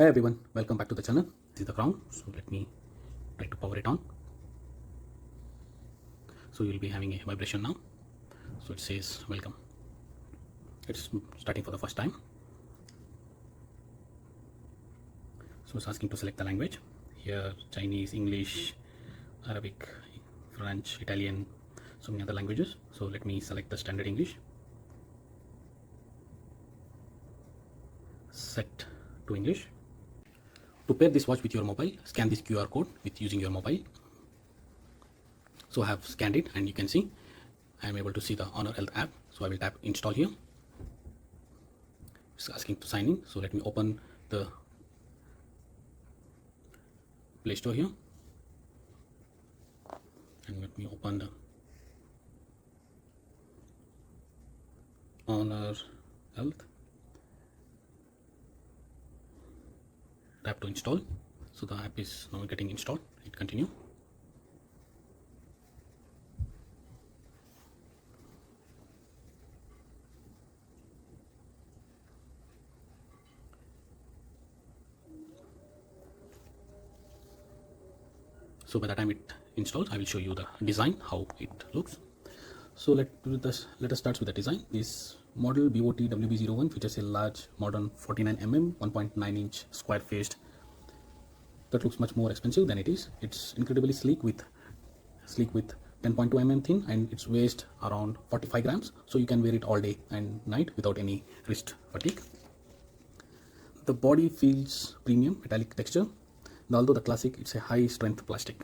Hey everyone, welcome back to the channel. This is the crown, so let me try to power it on. So you'll be having a vibration now. So it says welcome. It's starting for the first time. So it's asking to select the language. Here Chinese, English, Arabic, French, Italian, so many other languages. So let me select the standard English. Set to English. To pair this watch with your mobile, scan this QR code with using your mobile. So I have scanned it and you can see I am able to see the Honor Health app. So I will tap install here. It's asking to sign in. So let me open the Play Store here and let me open the Honor Health. Tap to install. So the app is now getting installed. Hit continue. So by the time it installs, I will show you the design, how it looks. So let us start with the design. This model BOT WB01 features a large modern 49mm 1.9-inch square faced that looks much more expensive than it is. It's incredibly sleek with 10.2mm thin, and its weighs around 45 grams, so you can wear it all day and night without any wrist fatigue. The body feels premium metallic texture, although the classic, it's a high strength plastic.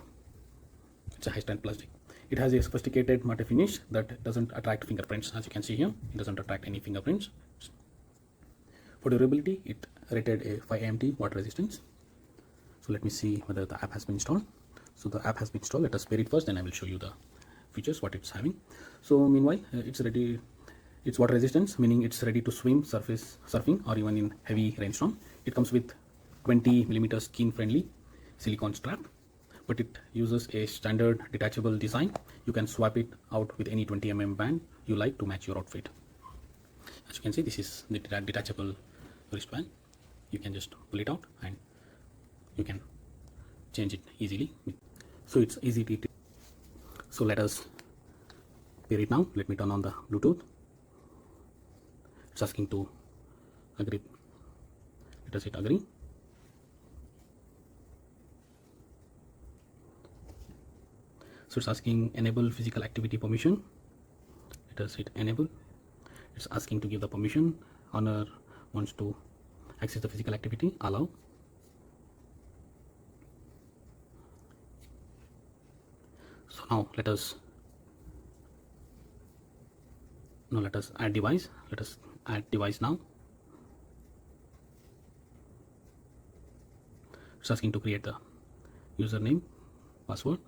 It has a sophisticated matte finish that doesn't attract fingerprints. As you can see here, it doesn't attract any fingerprints. For durability, it rated a 5 AMT water resistance. So let me see whether the app has been installed. So the app has been installed. Let us pair it first, then I will show you the features, what it's having. So meanwhile, it's ready. It's water resistance, meaning it's ready to swim, surfing, or even in heavy rainstorm. It comes with 20mm skin friendly silicone strap, but it uses a standard detachable design. You can swap it out with any 20mm band you like to match your outfit. As you can see, this is the detachable wristband. You can just pull it out and you can change it easily. So it's easy to. So let us pair it now. Let me turn on the Bluetooth. It's asking to agree. Let us hit agree. So it's asking enable physical activity permission. Let us hit enable. It's asking to give the permission. Honor wants to access the physical activity. Allow. So now let us add device. Let us add device now. It's asking to create the username, password.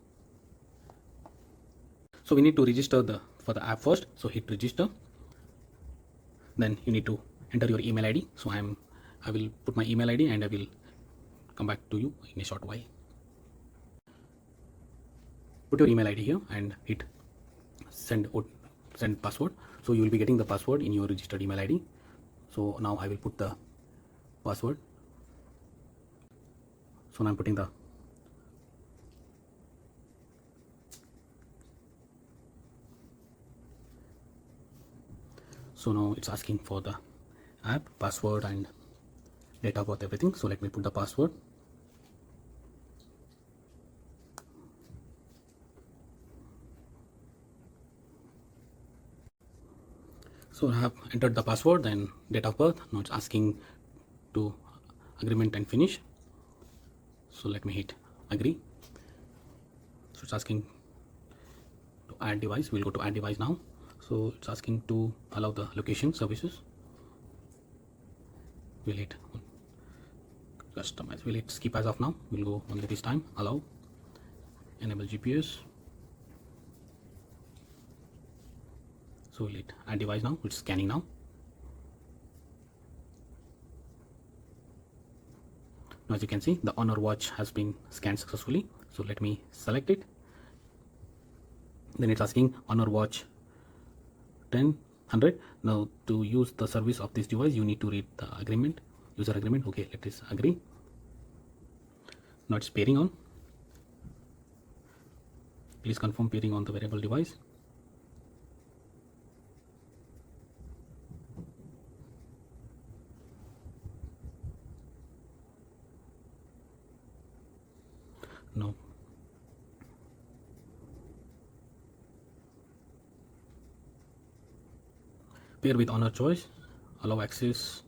So we need to register for the app first. So hit register. Then you need to enter your email ID. So I will put my email ID and I will come back to you in a short while. Put your email ID here and hit send password. So you will be getting the password in your registered email ID. So now I will put the password. So now I'm putting the So now it's asking for the app, password and date of birth, everything. So let me put the password. So I have entered the password and date of birth. Now it's asking to agreement and finish. So let me hit agree. So it's asking to add device. We'll go to add device now. So it's asking to allow the location services. We'll hit customize. We'll hit skip as of now. We'll go only this time. Allow. Enable GPS. So we'll hit add device now. It's scanning now. Now as you can see, the Honor watch has been scanned successfully. So let me select it. Then it's asking Honor watch 10/100. Now to use the service of this device, you need to read the agreement, user agreement. Okay, let us agree. Now it's pairing on. Please confirm pairing on the wearable device. No. Pair with Honor choice. Allow access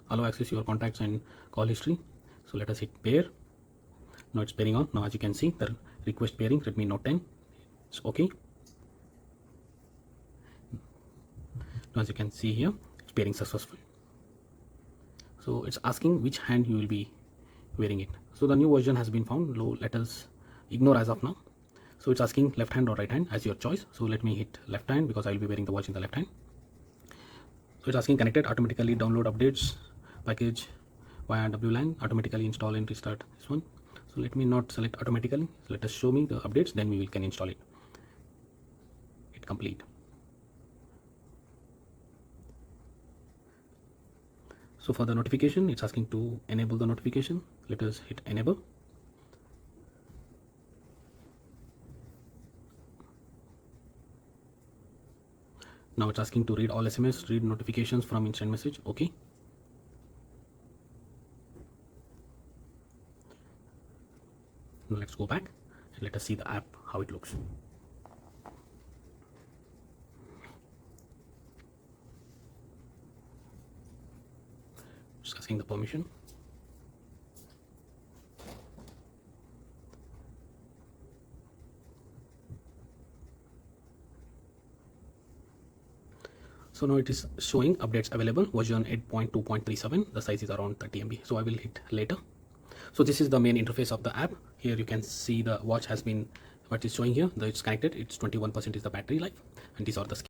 your contacts and call history. So let us hit pair. Now it's pairing on. Now as you can see, the request pairing Redmi Note 10. It's okay. Now as you can see here, it's pairing successful. So it's asking which hand you will be wearing it. So the new version has been found. Let us ignore as of now. So it's asking left hand or right hand as your choice. So let me hit left hand because I will be wearing the watch in the left hand. So it's asking connected, automatically download updates, package via WLAN, automatically install and restart this one. So let me not select automatically. So let us show me the updates, then we can install it. Hit complete. So for the notification, it's asking to enable the notification. Let us hit enable. Now it's asking to read all SMS, read notifications from instant message. Okay. Now let's go back and let us see the app, how it looks. Just asking the permission. So now it is showing updates available, version 8.2.37. The size is around 30 MB. So I will hit later. So this is the main interface of the app. Here you can see the watch has been, what is showing here, that it's connected. It's 21% is the battery life, and these are the